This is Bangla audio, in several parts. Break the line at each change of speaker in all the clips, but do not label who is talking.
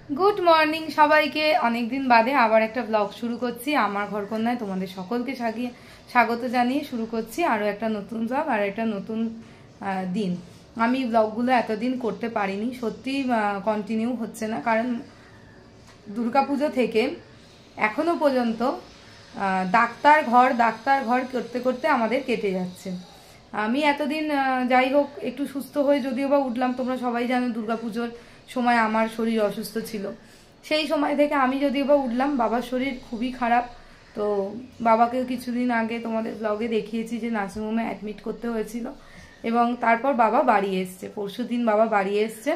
গুড মর্নিং সবাইকে। অনেকদিন বাদে আবার একটা ব্লগ শুরু করছি। আমার ঘরকন্যায় তোমাদের সকলকে স্বাগত জানিয়ে শুরু করছি আরও একটা নতুন ব্লগ আর একটা নতুন দিন। আমি ব্লগগুলো এতদিন করতে পারিনি, সত্যি কন্টিনিউ হচ্ছে না, কারণ দুর্গাপুজো থেকে এখনো পর্যন্ত ডাক্তার ঘর করতে করতে আমাদের কেটে যাচ্ছে। আমি এতদিন যাই হোক একটু সুস্থ হয়ে যদিও বা উঠলাম। তোমরা সবাই জানো দুর্গাপুজোর সময় আমার শরীর অসুস্থ ছিল, সেই সময় থেকে আমি যদিও বা উঠলাম। বাবার শরীর খুবই খারাপ, তো বাবাকে কিছুদিন আগে তোমাদের ব্লগে দেখিয়েছি যে নার্সিংহোমে অ্যাডমিট করতে হয়েছিল, এবং তারপর বাবা বাড়ি এসছে। পরশুদিন বাবা বাড়ি এসছে।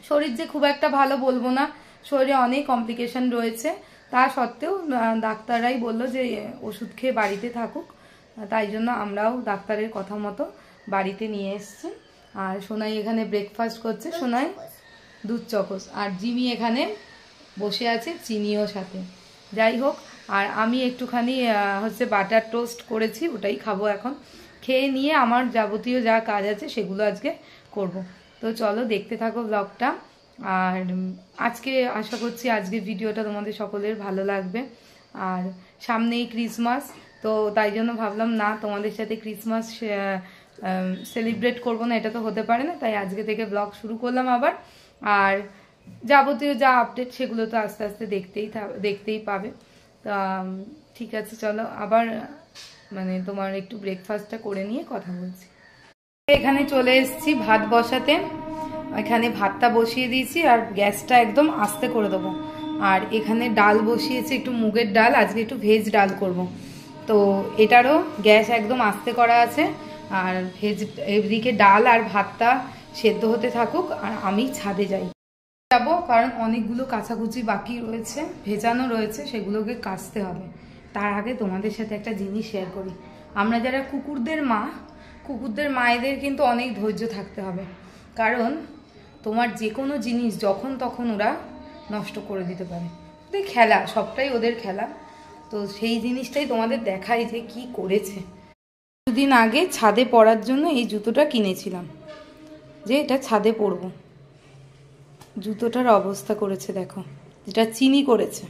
শরীর যে খুব একটা ভালো বলবো না, শরীরে অনেক কমপ্লিকেশন রয়েছে। তা সত্ত্বেও ডাক্তাররাই বললো যে ওষুধ খেয়ে বাড়িতে থাকুক, তাই জন্য আমরাও ডাক্তারের কথা মতো বাড়িতে নিয়ে এসছি। আর সোনাই এখানে ব্রেকফাস্ট করছে, সোনাই দুধ চকোস, আর জিমি এখানে বসে আছে চিনিও সাথে। যাই হোক, আর আমি একটুখানি বাটার টোস্ট করেছি, ওটাই খাবো এখন। খেয়ে নিয়ে আমার যাবতীয় যা কাজ আছে সেগুলো আজকে করব। তো চলো দেখতে থাকো ব্লগটা। আর আজকে আশা করছি আজকে ভিডিওটা তোমাদের সকলের ভালো লাগবে। আর সামনেই ক্রিসমাস, তো তাই জন্য ভাবলাম না তোমাদের সাথে ক্রিসমাস সেলিব্রেট করবো না, এটা তো হতে পারে না। তাই আজকে থেকে ব্লগ শুরু করলাম আবার। আর যাবতীয় যা আপডেট সেগুলো তো আস্তে আস্তে দেখতেই পাবে। তা ঠিক আছে, চলো আবার তোমার একটু ব্রেকফাস্টটা করে নিয়ে কথা বলছি। এখানে চলে এসেছি ভাত বসাতে। এখানে ভাতটা বসিয়ে দিয়েছি আর গ্যাসটা একদম আস্তে করে দেবো। আর এখানে ডাল বসিয়েছি, একটু মুগের ডাল, আজকে একটু ভেজ ডাল করব। তো এটারও গ্যাস একদম আস্তে করা আছে। আর এদিকে ডাল আর ভাতটা সেদ্ধ হতে থাকুক, আর আমি ছাদে যাবো, কারণ অনেকগুলো কাচাকুচি বাকি রয়েছে, ভেজানো রয়েছে, সেগুলোকে কাচতে হবে। তার আগে তোমাদের সাথে একটা জিনিস শেয়ার করি। আমরা যারা কুকুরদের মায়েদের কিন্তু অনেক ধৈর্য থাকতে হবে, কারণ তোমার যে কোনো জিনিস যখন তখন ওরা নষ্ট করে দিতে পারে। ওদের খেলা, সবটাই ওদের খেলা। তো সেই জিনিসটাই তোমাদের দেখাই যে কি করেছে। দুদিন আগে ছাদে পরার জন্য এই জুতোটা কিনেছিলাম, যে এটা ছাদে পরবো। জুতোটার অবস্থা করেছে দেখো, যেটা চিনি করেছে।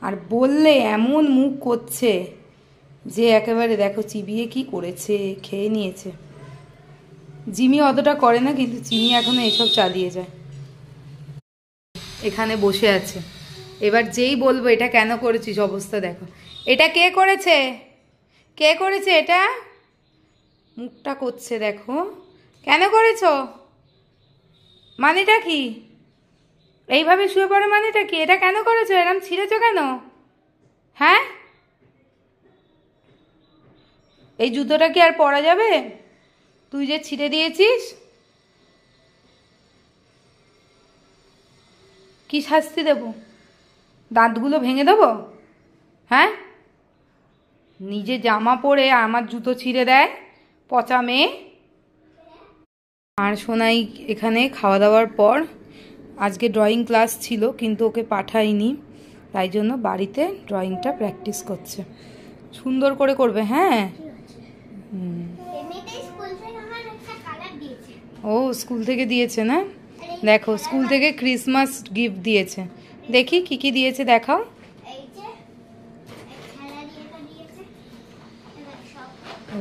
আর বললে এমন মুখ করছে যে একেবারে দেখো চিবিয়ে কি করেছে, খেয়ে নিয়েছে। জিমি অতটা করে না, কিন্তু চিনি এখনো এসব চালিয়ে যায়। এখানে বসে আছে, এবার যেই বলবো এটা কেন করেছিস, অবস্থা দেখো। এটা কে করেছে এটা? মুখটা করছে দেখো। কেন করেছো? মানেটা কি? এইভাবে শুয়ে পড়ে মানেটা কি? এটা কেন করেছো? এরম ছিঁড়েছো কেন? হ্যাঁ, এই জুতোটা কি আর পরা যাবে? তুই যে ছিঁড়ে দিয়েছিস, কি শাস্তি দেব? দাঁতগুলো ভেঙে দেবো? হ্যাঁ, নিজে জামা পরে আমার জুতো ছিঁড়ে দেয়, পচা মেয়ে। আর সোনাই এখানে খাওয়া দাওয়ার পর, আজকে ড্রয়িং ক্লাস ছিল কিন্তু ওকে পাঠাইনি, তাই জন্য বাড়িতে ড্রয়িংটা প্র্যাকটিস করছে। সুন্দর করে করবে, হ্যাঁ। ও স্কুল থেকে দিয়েছে না? দেখো স্কুল থেকে ক্রিসমাস গিফট দিয়েছে। দেখি কি কি দিয়েছে, দেখাও।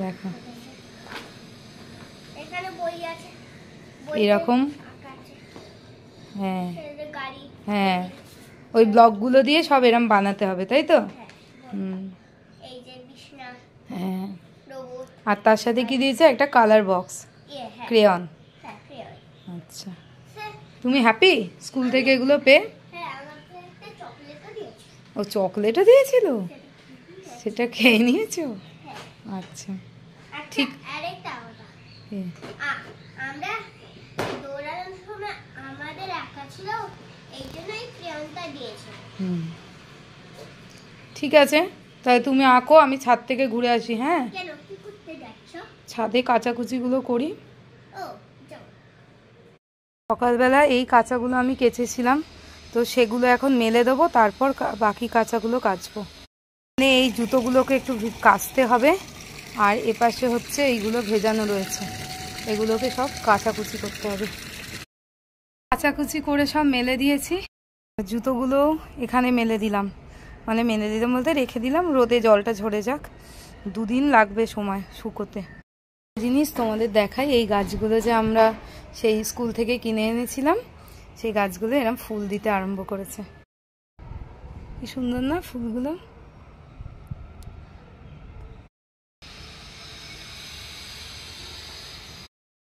দেখো এরকম, হ্যাঁ হ্যাঁ, ওই ব্লকগুলো দিয়ে সব এরম বানাতে হবে, তাই তো? হ্যাঁ, আর তার সাথে কি দিয়েছে? একটা কালার বক্স, ক্রেয়ন। আচ্ছা, তুমি হ্যাপি স্কুল থেকে এগুলো পেয়ে? ও চকলেটও দিয়েছিল, সেটা খেয়ে নিয়েছো? আচ্ছা ঠিক। ঠিক আছে, তাই তুমি আঁকো, আমি ছাদ থেকে ঘুরে আসি। হ্যাঁ, ছাদে কাচাকুচিগুলো করি। সকালবেলা এই কাঁচাগুলো আমি কেচেছিলাম, তো সেগুলো এখন মেলে দেবো, তারপর বাকি কাঁচাগুলো কাচবো। এই জুতোগুলোকে একটু কাচতে হবে, আর এপাশে এইগুলো ভেজানো রয়েছে, এগুলোকে সব কাচাকুচি করতে হবে। কাচাকুচি করে সব মেলে দিয়েছি। জুতোগুলো এখানে মেলে দিলাম, মানে মেলে দিলাম বলতে রেখে দিলাম, রোদে জলটা ঝরে যাক, 2 দিন লাগবে সময় শুকোতে। জিনিস তোমাদের দেখাই, এই গাছগুলো যে আমরা সেই স্কুল থেকে কিনে এনেছিলাম, সেই গাছগুলো এরকম ফুল দিতে আরম্ভ করেছে। কি সুন্দর না ফুলগুলো।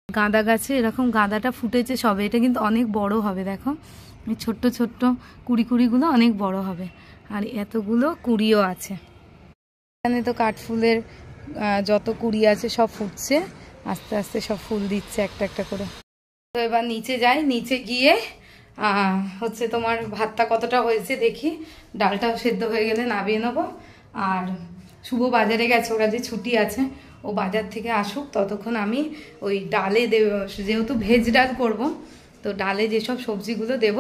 গাঁদা গাছে এরকম গাঁদাটা ফুটেছে সবে, এটা কিন্তু অনেক বড় হবে। দেখো এই ছোট্ট ছোট্ট কুড়িগুলো অনেক বড় হবে, আর এতগুলো কুড়িও আছে। এখানে তো কাঠফুলের যত কুড়ি আছে সব ফুটছে, আস্তে আস্তে সব ফুল দিচ্ছে একটা একটা করে। তো এবার নিচে যাই, নিচে গিয়ে হচ্ছে তোমার ভাতটা কতটা হয়েছে দেখি, ডালটাও সেদ্ধ হয়ে গেলে নামিয়ে নেবো। আর শুভ বাজারে গেছে, ওরা যে ছুটি আছে, ও বাজার থেকে আসুক, ততক্ষণ আমি ওই ডালে দেব, যেহেতু ভেজ ডাল করব, তো ডালে যেসব সবজিগুলো দেব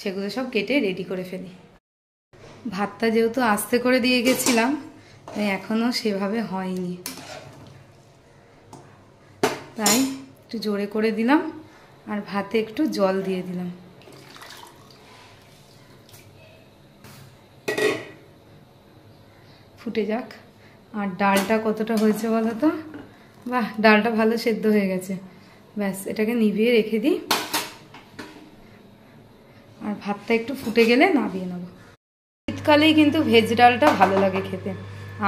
সেগুলো সব কেটে রেডি করে ফেলি। ভাতটা যেহেতু আস্তে করে দিয়ে গেছিলাম, এখনও সেভাবে হয়নি, তাই একটু জোরে করে দিলাম, আর ভাতে একটু জল দিয়ে দিলাম। ফুটে যাক। আর ডালটা কতটা হয়েছে বলো তো? বাহ, ডালটা ভালো সেদ্ধ হয়ে গেছে। ব্যাস, এটাকে নিভিয়ে রেখে দিই, আর ভাতটা একটু ফুটে গেলে নামিয়ে নেব। শীতকালেই কিন্তু ভেজ ডালটা ভালো লাগে খেতে।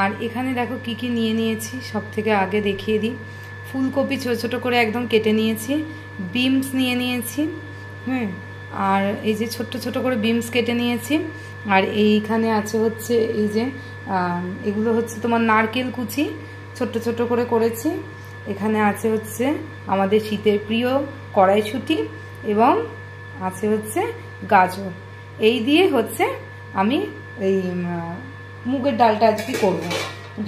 আর এখানে দেখো কি কি নিয়ে নিয়েছি, সব থেকে আগে দেখিয়ে দিই। ফুলকপি ছোট ছোট করে একদম কেটে নিয়েছি, বিনস নিয়ে নিয়েছি, আর এই যে ছোট্ট ছোট করে বিনস কেটে নিয়েছি। আর এইখানে আছে হচ্ছে এই যে এগুলো হচ্ছে তোমার নারকেল কুচি, ছোট্ট ছোট করে করেছি। এখানে আছে হচ্ছে আমাদের শীতের প্রিয় কড়াইশুঁটি, এবং আছে হচ্ছে গাজর। এই দিয়ে হচ্ছে আমি এই মুগের ডালটা আজকে করবো,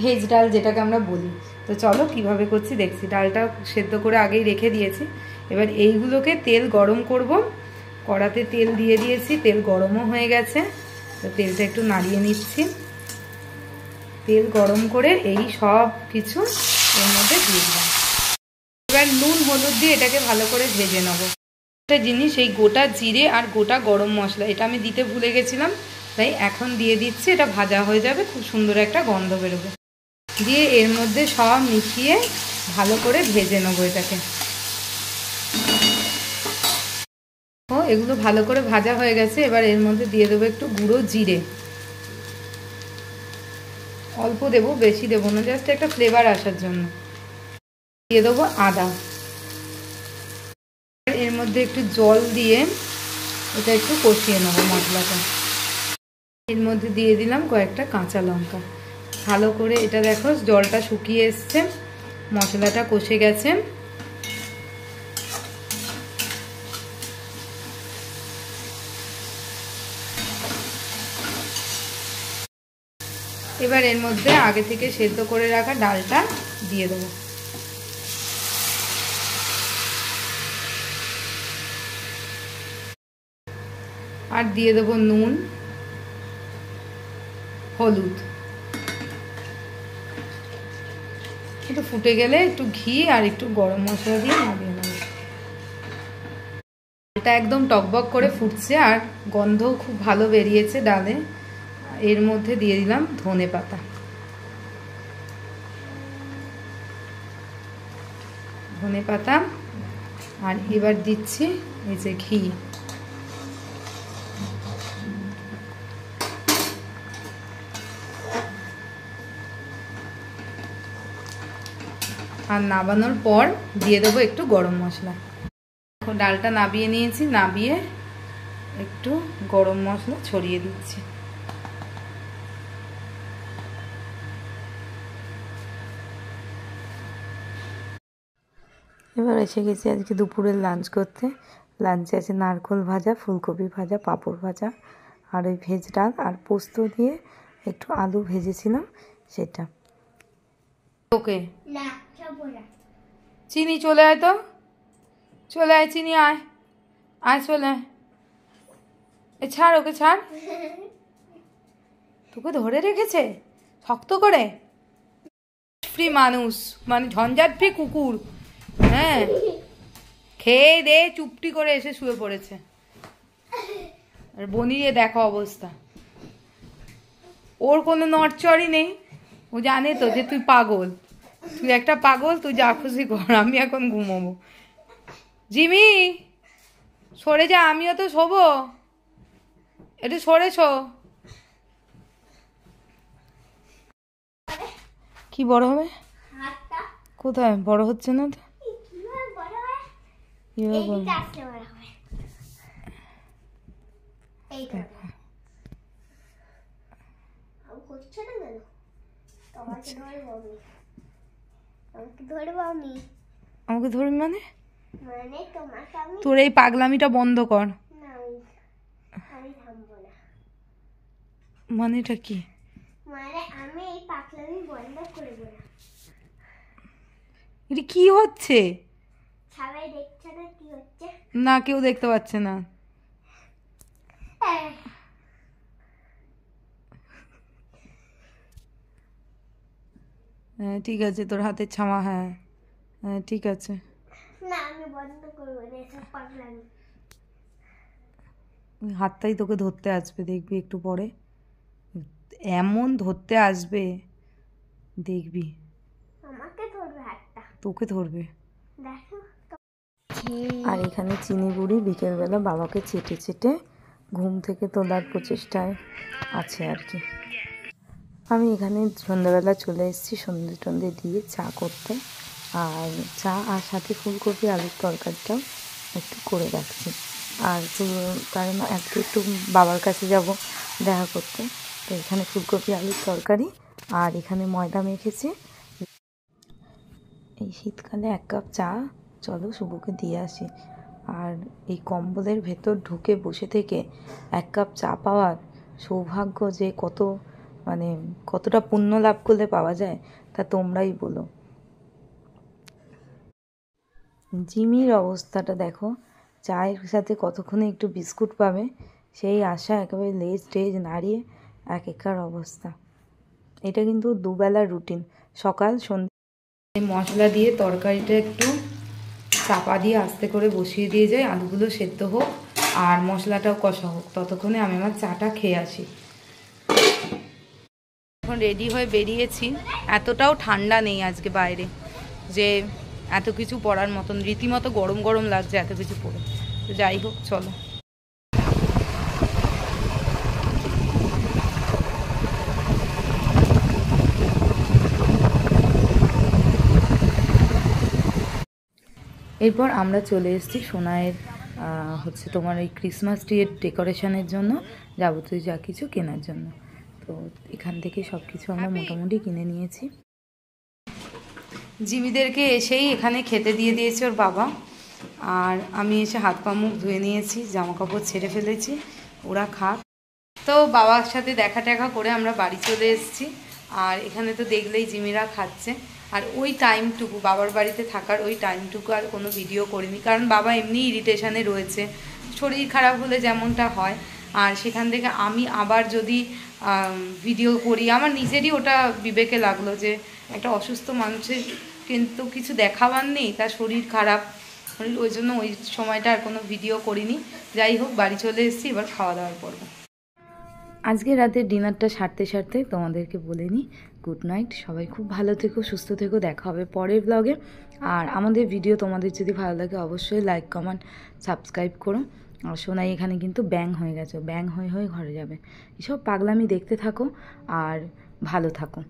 ভেজ ডাল যেটাকে আমরা বলি। তো চলো কিভাবে করছি দেখছি। ডালটা সেদ্ধ করে আগেই রেখে দিয়েছি। এবার এইগুলোকে তেল গরম করব, কড়াতে তেল দিয়ে দিয়েছি, তেল গরমও হয়ে গেছে। তো তেলটা একটু নাড়িয়ে নিচ্ছি। তেল গরম করে এই সব কিছু এর মধ্যে দিয়ে দিলাম। এবার নুন হলুদ দিয়ে এটাকে ভালো করে ভেজে নেবো। একটা জিনিস, এই গোটা জিরে আর গোটা গরম মশলা, এটা আমি দিতে ভুলে গেছিলাম, তাই এখন দিয়ে দিচ্ছি। এটা ভাজা হয়ে যাবে, খুব সুন্দর একটা গন্ধ বেরোবে। দিয়ে এর মধ্যে সব মিশিয়ে ভালো করে ভেজে নেবো এটাকে। ও এগুলো ভালো করে ভাজা হয়ে গেছে। এবার এর মধ্যে দিয়ে দেবো একটু গুঁড়ো জিরে, অল্প দেবো, বেশি দেবো না, জাস্ট একটা ফ্লেভার আসার জন্য। দিয়ে দেবো আদা। এর মধ্যে একটু জল দিয়ে এটা একটু কষিয়ে নেবো মশলাটা। এর মধ্যে দিয়ে দিলাম কয়েকটা কাঁচা লঙ্কা। ভালো করে এটা দেখো জলটা শুকিয়ে এসছে, মশলাটা কষে গেছে। এবার এর মধ্যে আগে থেকে সেদ্ধ করে রাখা ডালটা দিয়ে দেবো। আর দিয়ে দেবো নুন, হলুদ। একটু ফুটে গেলে একটু ঘি আর একটু গরম মশলা দিয়ে নামিয়ে নেব। এটা একদম টকবক করে ফুটছে, আর গন্ধও খুব ভালো বেরিয়েছে ডালে। এর মধ্যে দিয়ে দিলাম ধনে পাতা। ধনে পাতা, আর এবার দিচ্ছি এই যে ঘি। আর নামানোর পর দিয়ে দেবো একটু গরম মশলা। ডালটা নাবিয়ে নিয়েছি, নাবিয়ে একটু গরম মশলা ছড়িয়ে দিচ্ছি। এবার এসে গেছি আজকে দুপুরের লাঞ্চ করতে। লাঞ্চে আছে নারকেল ভাজা, ফুলকপি ভাজা, পাঁপড় ভাজা, আর ওই ভেজ ডাল, আর পোস্ত দিয়ে একটু আলু ভেজেছিলাম সেটা। ওকে চিনি চলে আয়, তো চলে আয়, চিনি আয়, আয় চলে আয়। এ ছাড়, ওকে ছাড়। তোকে ধরে রেখেছে শক্ত করে। ফ্রি মানুষ, মানে ঝঞ্ঝাট ফ্রি কুকুর। হ্যাঁ, খেয়ে দে চুপটি করে এসে শুয়ে পড়েছে। আর বনিরে দেখো অবস্থা, ওর কোনো নড়চড়ই নেই। ও জানে তো যে তুই পাগল, তুই একটা পাগল, তুই যা খুশি কর, আমি এখন ঘুমোবো। জিমি সরে যা, আমিও তো শোবো, একটু সরেছো। কি বড় হবে? কোথায় বড় হচ্ছে না তো? আমাকে ধরবি মানে? তোর এই পাগলামিটা বন্ধ কর। মানেটা কি? এটা কি হচ্ছে? না, কেউ দেখতে পাচ্ছে না। হ্যাঁ ঠিক আছে, তোর হাতের ছামা। হ্যাঁ হ্যাঁ ঠিক আছে। ওই হাতটাই তোকে ধরতে আসবে, দেখবি একটু পরে এমন ধরতে আসবে, দেখবি। তোকে ধরবে। আর এখানে চিনি বুড়ি বিকেলবেলা বাবাকে চেটে চেটে ঘুম থেকে তোলার প্রচেষ্টায় আছে আর কি। আমি এখানে সন্ধ্যাবেলা চলে এসেছি সন্ধ্যে টন্ধে দিয়ে চা করতে, আর চা আর সাথে ফুলকপি আলুর তরকারিটাও একটু করে রাখছি। আর কারণ একটু বাবার কাছে যাব দেখা করতে, তো এখানে ফুলকপি আলুর তরকারি আর এখানে ময়দা মেখেছি। এই শীতকালে 1 কাপ চা চলো শুভকে দিয়ে আসি। আর এই কম্বলের ভেতর ঢুকে বসে থেকে 1 কাপ চা পাওয়ার সৌভাগ্য যে কতটা পুণ্য লাভ করলে পাওয়া যায় তা তোমরাই বলো। জিমির অবস্থাটা দেখো, চায়ের সাথে কতক্ষণে একটু বিস্কুট পাবে সেই আশা একেবারে লেজ টেজ নাড়িয়ে একার অবস্থা। এটা কিন্তু দুবেলার রুটিন, সকাল সন্ধ্যা। মশলা দিয়ে তরকারিটা একটু চাপা দিয়ে আস্তে করে বসিয়ে দিয়ে যাই, আলুগুলো সেদ্ধ হোক আর মশলাটাও কষা হোক, ততক্ষণে আমি আমার চাটা খেয়ে আসি। এখন রেডি হয়ে বেরিয়েছি। এতটাও ঠান্ডা নেই আজকে বাইরে যে এত কিছু পরার মতন, রীতিমতো গরম গরম লাগছে এত কিছু পরে। তো যাই হোক চলো। এরপর আমরা চলে এসেছি সোনাইয়ের তোমার এই ক্রিসমাস ট্রির ডেকোরেশনের জন্য যাবতীয় যা কিছু কেনার জন্য। তো এখান থেকে সব কিছু আমরা মোটামুটি কিনে নিয়েছি। জিমিদেরকে এসেই এখানে খেতে দিয়ে দিয়েছে ওর বাবা, আর আমি এসে হাত পা মুখ ধুয়ে নিয়েছি, জামা কাপড় ছেড়ে ফেলেছি, ওরা খাক। তো বাবার সাথে দেখা টেখা করে আমরা বাড়ি চলে এসেছি। আর এখানে তো দেখলেই জিমিরা খাচ্ছে। আর ওই টাইমটুকু বাবার বাড়িতে থাকার ওই টাইমটুকু আর কোনো ভিডিও করিনি, কারণ বাবা এমনি ইরিটেশনে রয়েছে, শরীর খারাপ হলে যেমনটা হয়। আর সেখান থেকে আমি আবার যদি ভিডিও করি, আমার নিজেরই ওটা বিবেকে লাগলো যে একটা অসুস্থ মানুষের কিন্তু কিছু দেখাবার নেই, তার শরীর খারাপ, ওই জন্য ওই সময়টা আর কোনো ভিডিও করিনি। যাই হোক, বাড়ি চলে এসেছি, এবার খাওয়া দাওয়ার পর্ব। আজকে রাতের ডিনারটা সারতে তোমাদেরকে বলে নিই গুড নাইট। সবাই খুব ভালো থেকো, সুস্থ থেকো, দেখা হবে পরের ব্লগে। আর আমাদের ভিডিও তোমাদের যদি ভালো লাগে অবশ্যই লাইক কমেন্ট সাবস্ক্রাইব করো। আর সোনাই এখানে কিন্তু ব্যাং হয়ে গেছে, ব্যাং হয়ে ঘরে যাবে। এসব পাগলামি দেখতে থাকো আর ভালো থাকো।